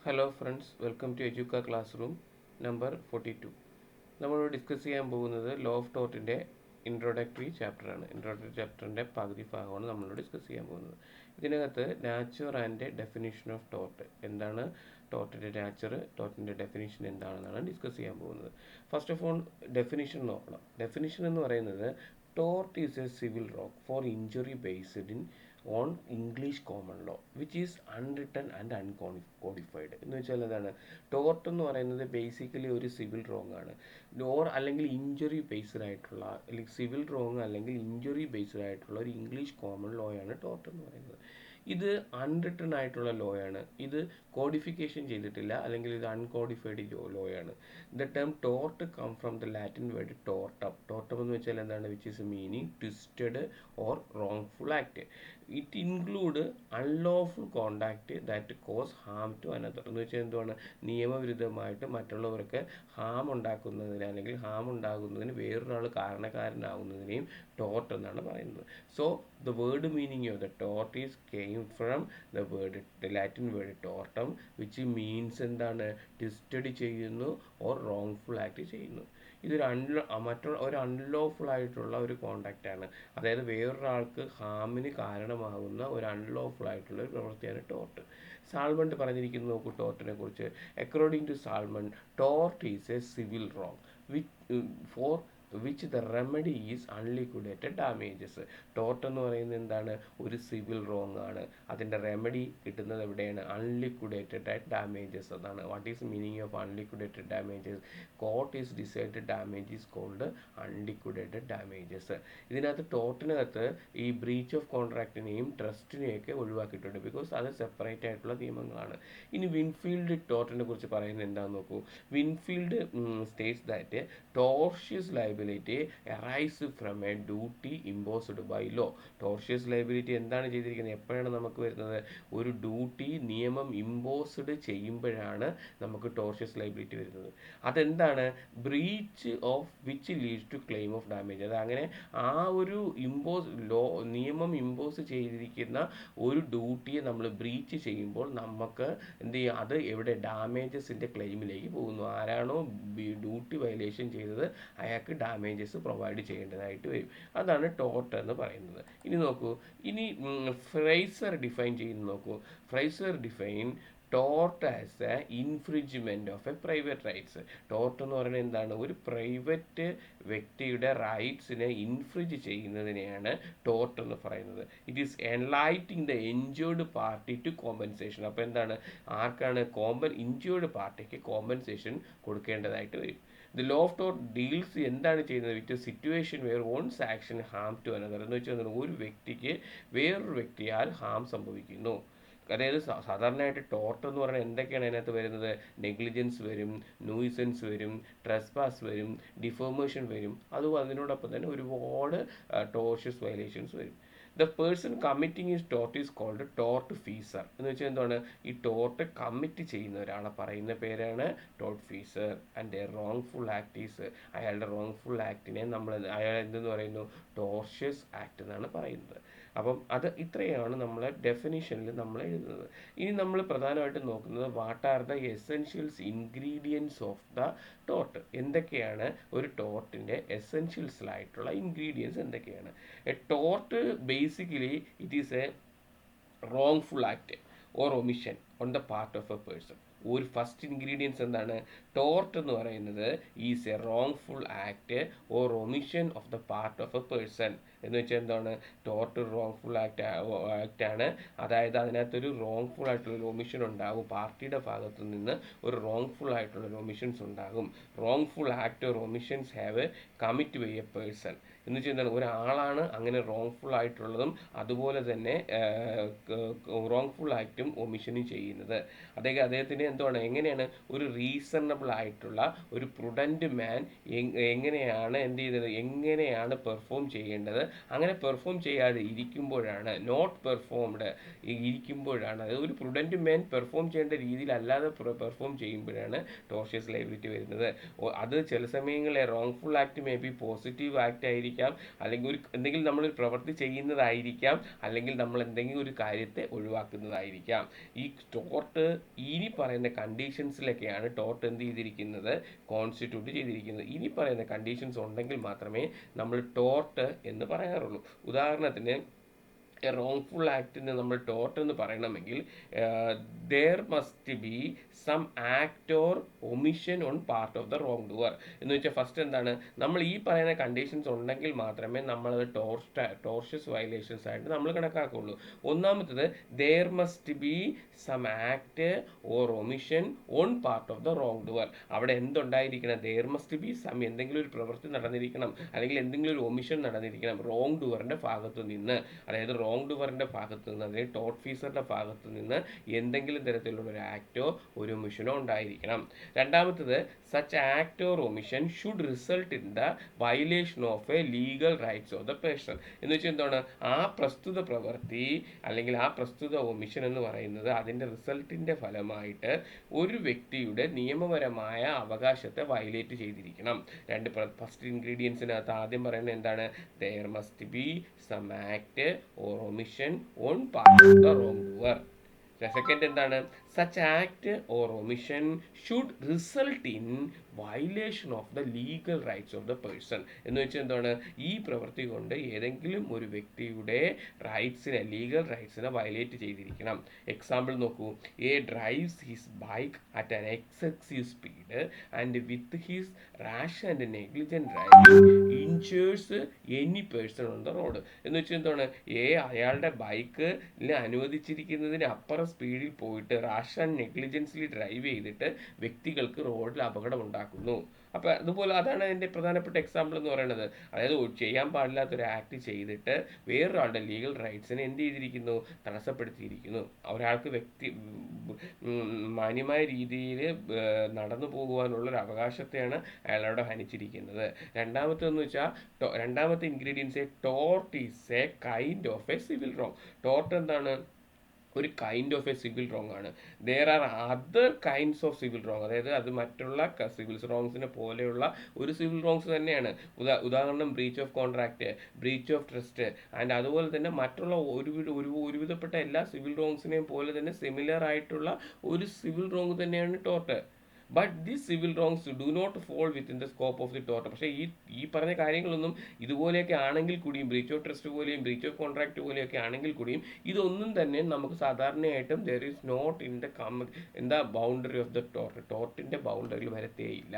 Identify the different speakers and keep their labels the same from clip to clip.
Speaker 1: Hello friends, welcome to എജ്യൂക്ക class room number 42. നമ്മൾ discuss ചെയ്യാൻ പോകുന്നത് ലോ ഓഫ് ടോർട്ടിൻ്റെ ഇൻട്രൊഡക്ടറി ചാപ്റ്ററാണ്. ഇൻട്രൊഡക്ടറി ചാപ്റ്ററിൻ്റെ പകുതി ഭാഗമാണ് നമ്മൾ ഡിസ്കസ് ചെയ്യാൻ പോകുന്നത്. ഇതിനകത്ത് nature and definition of tort, എന്താണ് ടോർട്ടിൻ്റെ നാച്ചർ, ടോർട്ടിൻ്റെ ഡെഫിനിഷൻ എന്താണെന്നാണ് ഡിസ്കസ് ചെയ്യാൻ പോകുന്നത്. ഫസ്റ്റ് ഓഫ് ഓൾ ഡെഫിനിഷൻ നോക്കണം. ഡെഫിനിഷൻ എന്ന് പറയുന്നത് tort is a civil wrong for injury based in on English common law which is unwritten and uncodified. എന്ന് വെച്ചാൽ എന്താണ് ടോർട്ട് എന്ന് പറയുന്നത്? ബേസിക്കലി ഒരു സിവിൽ റോങ് ആണ്. അല്ലെങ്കിൽ ഇഞ്ചുറി ബേസ്ഡ് ആയിട്ടുള്ള, അല്ലെങ്കിൽ സിവിൽ റോങ് അല്ലെങ്കിൽ ഇഞ്ചുറി ബേസ്ഡ് ആയിട്ടുള്ള ഒരു ഇംഗ്ലീഷ് കോമൺ ലോ ആണ് ടോർട്ട് എന്ന് പറയുന്നത്. ഇത് അൺറിട്ടൺ ആയിട്ടുള്ള ലോ ആണ്. ഇത് കോഡിഫിക്കേഷൻ ചെയ്തിട്ടില്ല, അല്ലെങ്കിൽ ഇത് അൺകോഡിഫൈഡ് ലോ ആണ്. The term tort come from the Latin word tortum. Tortum എന്ന് വെച്ചാൽ എന്താണ്? Which is meaning twisted or wrongful act. It include unlawful contact that cause harm to another. എന്ന് വെച്ചാൽ എന്തുവാണ്? നിയമവിരുദ്ധമായിട്ട് മറ്റുള്ളവർക്ക് ഹാം ഉണ്ടാക്കുന്നതിന്, അല്ലെങ്കിൽ ഹാം ഉണ്ടാകുന്നതിന് വേറൊരാൾ കാരണക്കാരനാകുന്നതിനെയും ടോർട്ട് എന്നാണ് പറയുന്നത്. So the word meaning of the tort is came from the Latin word tortum which means എന്താണ്? ട്വിസ്റ്റഡ് ചെയ്യുന്നു ഓർ റോങ്ഫുൾ ആക്ട് ചെയ്യുന്നു. ഇതൊരു ഒരു അൺലോഫുൾ ആയിട്ടുള്ള ഒരു കോണ്ടാക്റ്റ് ആണ്. അതായത് വേറൊരാൾക്ക് ഹാമിന് കാരണമാകുന്ന ഒരു അൺലോഫുൾ ആയിട്ടുള്ള ഒരു പ്രവൃത്തിയാണ് ടോർട്ട്. സാൾമണ്ട് പറഞ്ഞിരിക്കുന്നത് നോക്കൂ ടോർട്ടിനെ കുറിച്ച്. According to Salmond, tort is a civil wrong for which the remedy is unliquidated damages. Tort എന്ന് പറയുന്നത് എന്താണ്? ഒരു സിവിൽ റോങ് ആണ്. അതിൻ്റെ റെമഡി കിട്ടുന്നത് എവിടെയാണ്? അൺലിക്വിഡേറ്റഡ് ആയിട്ട് ഡാമേജസ് എന്നാണ്. What is meaning of unliquidated damages? Court is decide damage is called unliquidated damages. ഇതിനകത്ത് ടോർട്ടിനകത്ത് ഈ ബ്രീച്ച് ഓഫ് കോൺട്രാക്റ്റിനെയും ട്രസ്റ്റിനെയൊക്കെ ഒഴിവാക്കിയിട്ടുണ്ട്. ബിക്കോസ് അത് സെപ്പറേറ്റ് ആയിട്ടുള്ള നിയമങ്ങളാണ്. ഇനി വിൻഫീൽഡ് ടോർട്ടിനെ കുറിച്ച് പറയുന്നത് എന്താണെന്ന് നോക്കൂ. Winfield states that tortious liability arise from a duty imposed by law. Tortious liability എന്താണ് ചെയ്തിരിക്കുന്നത്? എപ്പോഴാണ് നമുക്ക് വരുന്നത്? ഒരു ഡ്യൂട്ടി നിയമം ഇമ്പോസ്ഡ് ചെയ്യുമ്പോഴാണ് നമുക്ക് ടോർഷ്യസ് ലയബിലിറ്റി വരുന്നത്. അതെന്താണ്? Breach of which leads to claim of damage. അത് അങ്ങനെ ആ ഒരു നിയമം ഇമ്പോസ് ചെയ്തിരിക്കുന്ന ഒരു ഡ്യൂട്ടിയെ നമ്മൾ ബ്രീച്ച് ചെയ്യുമ്പോൾ നമുക്ക് എന്ത് ചെയ്യും? അത് എവിടെ? ഡാമേജസിൻ്റെ ക്ലെയിമിലേക്ക് പോകുന്നു. ആരാണോ ഡ്യൂട്ടി വയലേഷൻ ചെയ്തത് അയാൾക്ക് ഡാമേജസ് പ്രൊവൈഡ് ചെയ്യേണ്ടതായിട്ട് വരും. അതാണ് ടോർട്ട് എന്ന് പറയുന്നത്. ഇനി നോക്കൂ, ഇനി ഫ്രൈസർ ഡിഫൈൻ ചെയ്യുന്നത് നോക്കൂ. ഫ്രൈസർ define tort as A infringement of A private rights. Tort എന്ന് പറയുന്നത് എന്താണ്? ഒരു പ്രൈവറ്റ് വ്യക്തിയുടെ റൈറ്റ്സിനെ ഇൻഫ്രിഞ്ച് ചെയ്യുന്നതിനെയാണ് ടോർട്ട് എന്ന് പറയുന്നത്. It is entitling the injured party to compensation. അപ്പോൾ എന്താണ്? ആർക്കാണ്? ഇൻജേർഡ് പാർട്ടിക്ക് കോമ്പൻസേഷൻ കൊടുക്കേണ്ടതായിട്ട് വരും. The law of tort deals എന്താണ് ചെയ്യുന്നത്? With situation where one's action harm to another. എന്ന് വെച്ചാൽ ഒരു വ്യക്തിക്ക് വേറൊരു വ്യക്തിയാൽ ഹാം സംഭവിക്കുന്നു. അതായത് സാധാരണയായിട്ട് ടോർട്ട് എന്ന് പറയുന്നത് എന്തൊക്കെയാണ് അതിനകത്ത് വരുന്നത്? നെഗ്ലിജൻസ് വരും, നൂയിസൻസ് വരും, ട്രെസ്പാസ് വരും, ഡിഫോമേഷൻ വരും. അതും അതിനോടൊപ്പം തന്നെ ഒരുപാട് ടോർഷ്യസ് വയലേഷൻസ് വരും. The person committing is tort is called tortfeasor. എന്ന് വെച്ചാൽ എന്താണ്? ഈ ടോർട്ട് കമ്മിറ്റ് ചെയ്യുന്ന ഒരാളെ പറയുന്ന പേരാണ് tortfeasor. And a wrongful act is, അയാളുടെ റോങ്ഫുൾ ആക്ടിനെ അയാൾ എന്തെന്ന് പറയുന്നു? ടോർഷ്യസ് ആക്ട് എന്നാണ് പറയുന്നത്. അപ്പം അത് ഇത്രയാണ് നമ്മളെ ഡെഫിനിഷനിൽ നമ്മൾ എഴുതുന്നത്. ഇനി നമ്മൾ പ്രധാനമായിട്ടും നോക്കുന്നത് what are the essentials ingredients of the tort. എന്തൊക്കെയാണ് ഒരു ടോർട്ടിൻ്റെ എസെൻഷ്യൽസിലായിട്ടുള്ള ഇൻഗ്രീഡിയൻസ് എന്തൊക്കെയാണ്? A tort basically it is A wrongful act or omission on the part of a person. ഒരു ഫസ്റ്റ് ഇൻഗ്രീഡിയൻസ് എന്താണ്? ടോർട്ട് എന്ന് പറയുന്നത് is a wrongful act or omission of the part of a person. എന്ന് വെച്ചാൽ എന്താണ്? Tort wrongful ആക്റ്റാണ്. അതായത് അതിനകത്തൊരു റോങ്ഫുൾ ആയിട്ടുള്ളൊരു ഒമിഷൻ ഉണ്ടാകും. പാർട്ടിയുടെ ഭാഗത്തു നിന്ന് ഒരു റോങ്ഫുൾ ആയിട്ടുള്ളൊരു ഒമിഷൻസ് ഉണ്ടാകും. Wrongful act or omissions have commit by a person. എന്ന് വെച്ചാൽ എന്താണ്? ഒരാളാണ് അങ്ങനെ റോങ്ഫുൾ ആയിട്ടുള്ളതും അതുപോലെ തന്നെ റോങ്ഫുൾ ആക്റ്റും ഒമിഷനും ചെയ്യുന്നത്. അദ്ദേഹത്തിന് എന്താണ്? എങ്ങനെയാണ് ഒരു റീസണബിൾ ആയിട്ടുള്ള ഒരു പ്രുഡൻറ്റ് മാൻ എങ്ങനെയാണ് എന്ത് ചെയ്തത്? എങ്ങനെയാണ് പെർഫോം ചെയ്യേണ്ടത്? അങ്ങനെ പെർഫോം ചെയ്യാതെ ഇരിക്കുമ്പോഴാണ്, നോട്ട് പെർഫോംഡ് ഇരിക്കുമ്പോഴാണ്, അതായത് ഒരു പ്രുഡൻറ്റ് മാൻ പെർഫോം ചെയ്യേണ്ട രീതിയിൽ അല്ലാതെ പെർഫോം ചെയ്യുമ്പോഴാണ് ടോർഷ്യസ് ലയബിലിറ്റി വരുന്നത്. അത് ചില സമയങ്ങളിൽ wrongful act may be positive act ആയിരിക്കും, ആയിരിക്കാം, അല്ലെങ്കിൽ എന്തെങ്കിലും നമ്മളൊരു പ്രവൃത്തി ചെയ്യുന്നതായിരിക്കാം, അല്ലെങ്കിൽ നമ്മൾ എന്തെങ്കിലും ഒരു കാര്യത്തെ ഒഴിവാക്കുന്നതായിരിക്കാം. ഈ ടോർട്ട് ഇനി പറയുന്ന കണ്ടീഷൻസിലൊക്കെയാണ് ടോർട്ട് എന്ത് ചെയ്തിരിക്കുന്നത്, കോൺസ്റ്റിറ്റ്യൂട്ട് ചെയ്തിരിക്കുന്നത്. ഇനി പറയുന്ന കണ്ടീഷൻസ് ഉണ്ടെങ്കിൽ മാത്രമേ നമ്മൾ ടോർട്ട് എന്ന് പറയാറുള്ളൂ. ഉദാഹരണത്തിന് റോങ്ഫുൾ ആക്ടിന് നമ്മൾ ടോർട്ട് എന്ന് പറയണമെങ്കിൽ there must be some act or omission on part of the wrong doer. എന്ന് വെച്ചാൽ ഫസ്റ്റ് എന്താണ്, നമ്മൾ ഈ പറയുന്ന കണ്ടീഷൻസ് ഉണ്ടെങ്കിൽ മാത്രമേ നമ്മളത് ടോർഷ്യസ് വയലേഷൻസ് ആയിട്ട് നമ്മൾ കണക്കാക്കുള്ളൂ. ഒന്നാമത്തത് there must be some act or omission on part of the wrong doer. അവിടെ എന്തുണ്ടായിരിക്കണം, ദർ മസ്റ്റ് ബി സം, എന്തെങ്കിലും ഒരു പ്രവൃത്തി നടന്നിരിക്കണം, അല്ലെങ്കിൽ എന്തെങ്കിലും ഒരു ഒമിഷൻ നടന്നിരിക്കണം റോങ് ഡുവറിന്റെ ഭാഗത്തു നിന്ന്. അതായത് റോങ് ഡുവറിന്റെ ഭാഗത്തു നിന്ന്, അല്ലെങ്കിൽ ടോർട്ട് ഫീസറിന്റെ ഭാഗത്തു നിന്ന് എന്തെങ്കിലും തരത്തിലുള്ള ഒരു ആക്റ്റോ ഒരു ഒമിഷനോ ഉണ്ടായിരിക്കണം. രണ്ടാമത്തത് such act or omission should result in the violation of A legal rights of the person. എന്ന് വെച്ചാൽ എന്താണ്, ആ പ്രസ്തുത പ്രവൃത്തി അല്ലെങ്കിൽ ആ പ്രസ്തുത ഒമിഷൻ എന്ന് പറയുന്നത് അതിൻ്റെ റിസൾട്ടിൻ്റെ ഫലമായിട്ട് ഒരു വ്യക്തിയുടെ നിയമപരമായ അവകാശത്തെ വയലേറ്റ് ചെയ്തിരിക്കണം. ഫസ്റ്റ് ഇൻഗ്രീഡിയൻസിനകത്ത് ആദ്യം പറയുന്നത് എന്താണ്, there must be some act or omission on part of the wrongdoer. Second എന്താണ്, such act or omission should result in violation of the legal rights of the person. എന്ന് വെച്ചാൽ എന്താണ്, ഈ പ്രവൃത്തി കൊണ്ട് ഏതെങ്കിലും ഒരു വ്യക്തിയുടെ റൈറ്റ്സിനെ, ലീഗൽ റൈറ്റ്സിനെ വയലേറ്റ് ചെയ്തിരിക്കണം. എക്സാമ്പിൾ നോക്കൂ, A drives his bike at an excessive speed and with his rash and negligent driving injures any person on the road. എന്ന് വെച്ചാൽ എന്താണ്, അയാളുടെ ബൈക്ക് അനുവദിച്ചിരിക്കുന്നതിന് അപ്പുറം സ്പീഡിൽ പോയിട്ട് റാഷ് ആൻഡ് നെഗ്ലിജൻസ്ലി ഡ്രൈവ് ചെയ്തിട്ട് വ്യക്തികൾക്ക് റോഡിൽ അപകടം ഉണ്ടാക്കുന്നു. അപ്പോൾ അതുപോലെ അതാണ് അതിൻ്റെ പ്രധാനപ്പെട്ട എക്സാമ്പിൾ എന്ന് പറയുന്നത്. അതായത് ചെയ്യാൻ പാടില്ലാത്തൊരു ആക്ട് ചെയ്തിട്ട് വേറൊരാളുടെ ലീഗൽ റൈറ്റ്സിനെ എന്ത് ചെയ്തിരിക്കുന്നു, തടസ്സപ്പെടുത്തിയിരിക്കുന്നു. ഒരാൾക്ക് മാന്യമായ രീതിയിൽ നടന്നു പോകുവാനുള്ളൊരു അവകാശത്തെയാണ് അയാളോട് ഹനിച്ചിരിക്കുന്നത്. രണ്ടാമത്തെന്ന് വെച്ചാൽ രണ്ടാമത്തെ ingredients, tort is a kind of a civil wrong. Tort എന്താണ്, ഒരു kind of a civil wrong ആണ്. There are other kinds of civil wrong, അതായത് അത് മറ്റുള്ള സിവിൽ റോങ്സിനെ പോലെയുള്ള ഒരു സിവിൽ റോങ്സ് തന്നെയാണ്. ഉദാഹരണം breach of contract, breach of trust and അതുപോലെ തന്നെ മറ്റുള്ള ഒരുവിധപ്പെട്ട എല്ലാ സിവിൽ റോങ്സിനെയും പോലെ തന്നെ സിമിലർ ആയിട്ടുള്ള ഒരു സിവിൽ റോങ് തന്നെയാണ് tort. But the civil wrongs do not fall within the scope of the tort. പക്ഷേ ഈ പറഞ്ഞ കാര്യങ്ങളൊന്നും ഇതുപോലെയൊക്കെ ആണെങ്കിൽ കൂടിയും, ബ്രീച്ച് ഓഫ് ട്രസ്റ്റ് പോലെയും ബ്രീച്ച് ഓഫ് കോൺട്രാക്ട് പോലെയൊക്കെ ആണെങ്കിൽ കൂടിയും ഇതൊന്നും തന്നെ നമുക്ക് സാധാരണയായിട്ടും there is not in the boundary of the tort. ടോർട്ടിൻ്റെ ബൗണ്ടറിയിൽ വരത്തേയില്ല.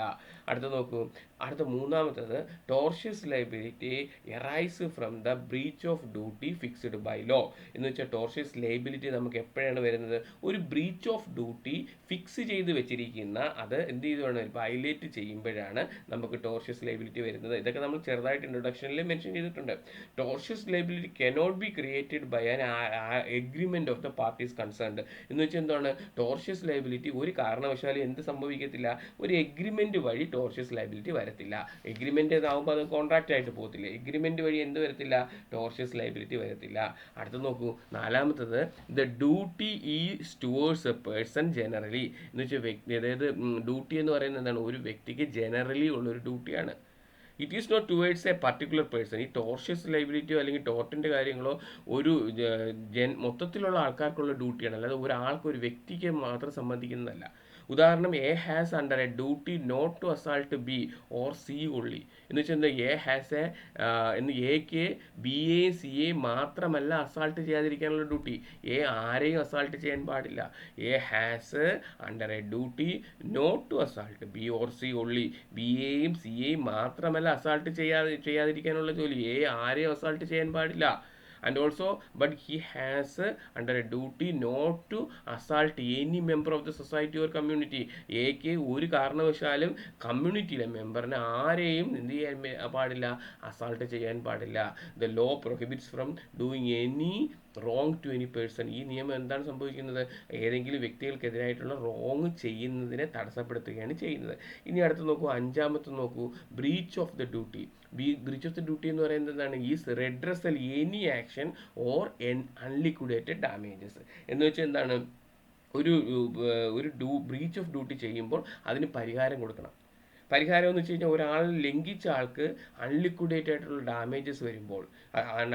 Speaker 1: അടുത്ത നോക്കൂ, അടുത്ത മൂന്നാമത്തത്, tortious liability arise from the breach of duty fixed by law. എന്ന് വെച്ചാൽ ടോർഷ്യസ് ലയബിലിറ്റി നമുക്ക് എപ്പോഴാണ് വരുന്നത്, ഒരു ബ്രീച്ച് ഓഫ് ഡ്യൂട്ടി ഫിക്സ് ചെയ്ത് വെച്ചിരിക്കുന്ന അത് എന്ത് ചെയ്തുകൊണ്ട് വയലേറ്റ് ചെയ്യുമ്പോഴാണ് നമുക്ക് ടോർഷ്യസ് ലയബിലിറ്റി വരുന്നത്. ഇതൊക്കെ നമ്മൾ ചെറുതായിട്ട് ഇൻട്രൊഡക്ഷനിൽ മെൻഷൻ ചെയ്തിട്ടുണ്ട്. Tortious liability cannot be created by an agreement of the parties concerned. എന്ന് വെച്ചാൽ എന്താണ്, ടോർഷ്യസ് ലയബിലിറ്റി ഒരു കാരണവശാലും എന്ത് സംഭവിക്കത്തില്ല, ഒരു എഗ്രിമെന്റ് വഴി ടോർഷ്യസ് ലയബിലിറ്റി വരത്തില്ല. എഗ്രിമെന്റ് ഇതാവുമ്പോൾ അത് കോൺട്രാക്റ്റ് ആയിട്ട് പോകത്തില്ല. എഗ്രിമെന്റ് വഴി എന്ത് വരത്തില്ല, ടോർഷ്യസ് ലയബിലിറ്റി വരത്തില്ല. അടുത്ത് നോക്കൂ, നാലാമത്തത്, the duty is towards A person generally. എന്ന് വെച്ചാൽ വ്യക്തി, അതായത് ഡ്യൂട്ടി എന്ന് പറയുന്നത് എന്താണ്, ഒരു വ്യക്തിക്ക് ജനറലി ഉള്ളൊരു ഡ്യൂട്ടിയാണ്. It is not towards a particular person. ഈ ടോർഷ്യസ് ലയബിലിറ്റിയോ അല്ലെങ്കിൽ ടോർട്ടിൻ്റെ കാര്യങ്ങളോ ഒരു മൊത്തത്തിലുള്ള ആൾക്കാർക്കുള്ള ഡ്യൂട്ടിയാണ്, അല്ലാതെ ഒരാൾക്ക് ഒരു വ്യക്തിക്ക് മാത്രം സംബന്ധിക്കുന്നതല്ല. ഉദാഹരണം, A has under a duty not to assault B or C only. എന്ന് വെച്ചാൽ എന്താ, എ ഹാസ് എക്ക് ബി എയും സി എയും മാത്രമല്ല അസാൾട്ട് ചെയ്യാതിരിക്കാനുള്ള ഡ്യൂട്ടി, എ ആരെയും അസാൾട്ട് ചെയ്യാൻ പാടില്ല. A has under a duty not to assault B or C only. B എയും സി എയും മാത്രമല്ല അസാൾട്ട് ചെയ്യാതിരിക്കാനുള്ള ജോലി, എ ആരെയും അസാൾട്ട് ചെയ്യാൻ പാടില്ല. And also, but he has under a duty not to assault any member of the society or community. എക്ക് ഒരു കാരണവശാലും കമ്മ്യൂണിറ്റിയിലെ മെമ്പറിനെ ആരെയും എന്ത് ചെയ്യാൻ പാടില്ല, അസാൾട്ട് ചെയ്യാൻ പാടില്ല. The law prohibits from doing any wrong to any person. ഈ നിയമം എന്താണ് സംഭവിക്കുന്നത്, ഏതെങ്കിലും വ്യക്തികൾക്കെതിരായിട്ടുള്ള റോങ് ചെയ്യുന്നതിനെ തടസ്സപ്പെടുത്തുകയാണ് ചെയ്യുന്നത്. ഇനി അടുത്ത് നോക്കൂ, അഞ്ചാമത്തെ നോക്കൂ, breach of the duty. Breach of the duty എന്ന് പറയുന്നത് എന്താണ്, is redressal any action or unliquidated damages. എന്ന് വെച്ചാൽ എന്താണ്, ഒരു ബ്രീച്ച് ഓഫ് ഡ്യൂട്ടി ചെയ്യുമ്പോൾ അതിന് പരിഹാരം കൊടുക്കണം. പരിഹാരം എന്ന് വെച്ച് കഴിഞ്ഞാൽ ഒരാൾ ലംഘിച്ച ആൾക്ക് അൺലിക്വിഡേറ്റഡ് ആയിട്ടുള്ള ഡാമേജസ് വരുമ്പോൾ,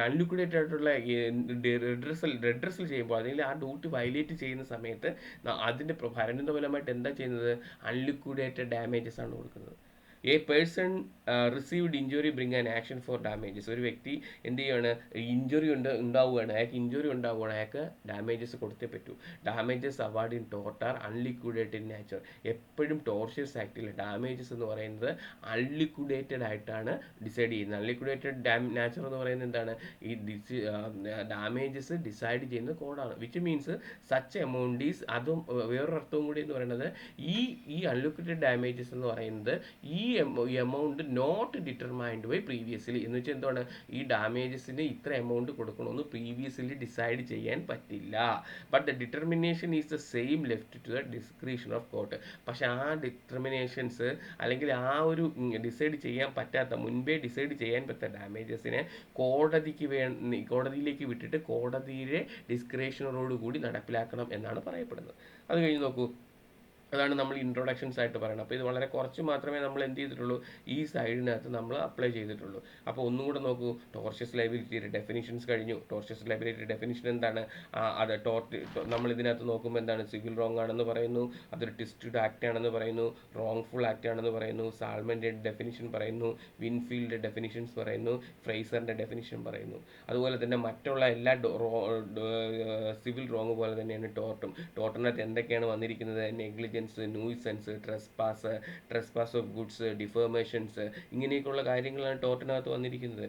Speaker 1: അൺലിക്വിഡേറ്റഡ് ആയിട്ടുള്ള റെഡ്രസൽ ചെയ്യുമ്പോൾ, അല്ലെങ്കിൽ ആ ഡ്യൂട്ടി വയലേറ്റ് ചെയ്യുന്ന സമയത്ത് അതിൻ്റെ പരിണിതഫലമായിട്ട് എന്താ ചെയ്യുന്നത്? അൺലിക്വിഡേറ്റഡ് ഡാമേജസ് ആണ് കൊടുക്കുന്നത്. A person received injury bring an action for damages. ഒരു വ്യക്തി എന്ത് ചെയ്യുകയാണ്? ഇഞ്ചുറി ഉണ്ടാവുകയാണ്, അയാൾക്ക് ഇഞ്ചുറി ഉണ്ടാവുകയാണ്, അയാൾക്ക് ഡാമേജസ് കൊടുത്തേ പറ്റൂ. Damages award in tort are unliquidated in nature. എപ്പോഴും ടോർഷ്യസ് ആക്ടിൽ ഡാമേജസ് എന്ന് പറയുന്നത് അൺലിക്വിഡേറ്റഡ് ആയിട്ടാണ് ഡിസൈഡ് ചെയ്യുന്നത്. അൺലിക്വിഡേറ്റഡ് നാച്ചർ എന്ന് പറയുന്നത് എന്താണ്? ഈ ഡാമേജസ് ഡിസൈഡ് ചെയ്യുന്ന കോഡാണ്. Which means such amount is, അതും വേറൊരർത്ഥവും കൂടി എന്ന് പറയുന്നത്, ഈ അൺലിക്വിഡേറ്റഡ് ഡാമേജസ് എന്ന് പറയുന്നത് ഈ amount not determined by previously. എന്ന് വെച്ചാൽ എന്താണ്? ഈ ഡാമേജസിന് ഇത്ര എമൗണ്ട് കൊടുക്കണമെന്ന് പ്രീവിയസ്ലി ഡിസൈഡ് ചെയ്യാൻ പറ്റില്ല. But the determination is the same left to the description of court. പക്ഷെ ആ ഡിറ്റർമിനേഷൻസ്, അല്ലെങ്കിൽ ആ ഒരു ഡിസൈഡ് ചെയ്യാൻ പറ്റാത്ത, മുൻപേ ഡിസൈഡ് ചെയ്യാൻ പറ്റാത്ത ഡാമേജസിനെ കോടതിയിലേക്ക് വിട്ടിട്ട് കോടതിയുടെ ഡിസ്ക്രിപ്ഷനോട് കൂടി നടപ്പിലാക്കണം എന്നാണ് പറയപ്പെടുന്നത്. അത് കഴിഞ്ഞ് നോക്കൂ, അതാണ് നമ്മൾ ഇൻട്രൊഡക്ഷൻസ് ആയിട്ട് പറയുന്നത്. അപ്പോൾ ഇത് വളരെ കുറച്ച് മാത്രമേ നമ്മൾ എന്ത് ചെയ്തിട്ടുള്ളൂ? ഈ സൈഡിനകത്ത് നമ്മൾ അപ്ലൈ ചെയ്തിട്ടുള്ളൂ. അപ്പോൾ ഒന്നും കൂടെ നോക്കൂ. ടോർഷ്യസ് ലയബിലിറ്റിയുടെ ഡെഫിനിഷൻസ് കഴിഞ്ഞു. ടോർഷ്യസ് ലയബിലിറ്റി ഡെഫിനിഷൻ എന്താണ്? അത് നമ്മൾ ഇതിനകത്ത് നോക്കുമ്പോൾ എന്താണ്? സിവിൽ റോങ് ആണെന്ന് പറയുന്നു, അതൊരു ട്വിസ്റ്റഡ് ആക്ട് ആണെന്ന് പറയുന്നു, റോങ്ഫുൾ ആക്ട് ആണെന്ന് പറയുന്നു, സാൾമൻ്റെ ഡെഫിനിഷൻ പറയുന്നു, വിൻഫീൽഡ് ഡെഫിനിഷൻസ് പറയുന്നു, ഫ്രൈസറിൻ്റെ ഡെഫിനിഷൻ പറയുന്നു. അതുപോലെ തന്നെ മറ്റുള്ള എല്ലാ സിവിൽ റോങ് പോലെ തന്നെയാണ് ടോർട്ടിനകത്ത് എന്തൊക്കെയാണ് വന്നിരിക്കുന്നത്? Negligence, nuisance, trespass of goods, defamations, ഇങ്ങനെയൊക്കെയുള്ള കാര്യങ്ങളാണ് ടോർട്ടിനകത്ത് വന്നിരിക്കുന്നത്.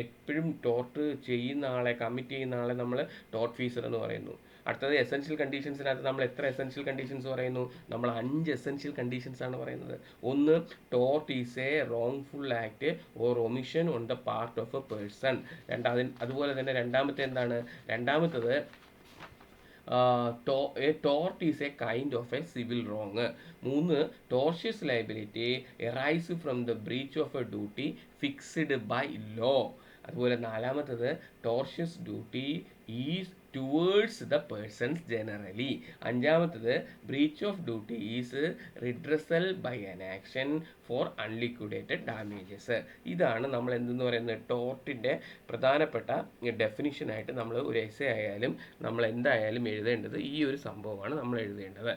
Speaker 1: എപ്പോഴും ടോർട്ട് ചെയ്യുന്ന ആളെ, കമ്മിറ്റ് ചെയ്യുന്ന ആളെ നമ്മൾ ടോർട്ട് ഫീസർ എന്ന് പറയുന്നു. അടുത്തത് എസെൻഷ്യൽ കണ്ടീഷൻസിനകത്ത് നമ്മൾ എത്ര എസെൻഷ്യൽ കണ്ടീഷൻസ് പറയുന്നു? നമ്മൾ 5 എസെൻഷ്യൽ കണ്ടീഷൻസ് ആണ് പറയുന്നത്. ഒന്ന്, tort is a wrongful act or omission on the part of a person. അതുപോലെ തന്നെ രണ്ടാമത്തെ എന്താണ്? രണ്ടാമത്തത്, a tort is a kind of a civil wrong. 3, tortious liability arise from the breach of a duty fixed by law. അതുപോലെ നാലാമത്തത്, tortious duty is towards the persons generally. അഞ്ചാമത്തത്, breach of duty is redressal by an action for unliquidated damages. ഇതാണ് നമ്മൾ എന്തെന്ന് പറയുന്നത്? ടോർട്ടിൻ്റെ പ്രധാനപ്പെട്ട ഡെഫിനിഷനായിട്ട് നമ്മൾ ഒരു എസ്സേ ആയാലും നമ്മൾ എന്തായാലും എഴുതേണ്ടത് ഈ ഒരു സംഭവമാണ് നമ്മൾ എഴുതേണ്ടത്.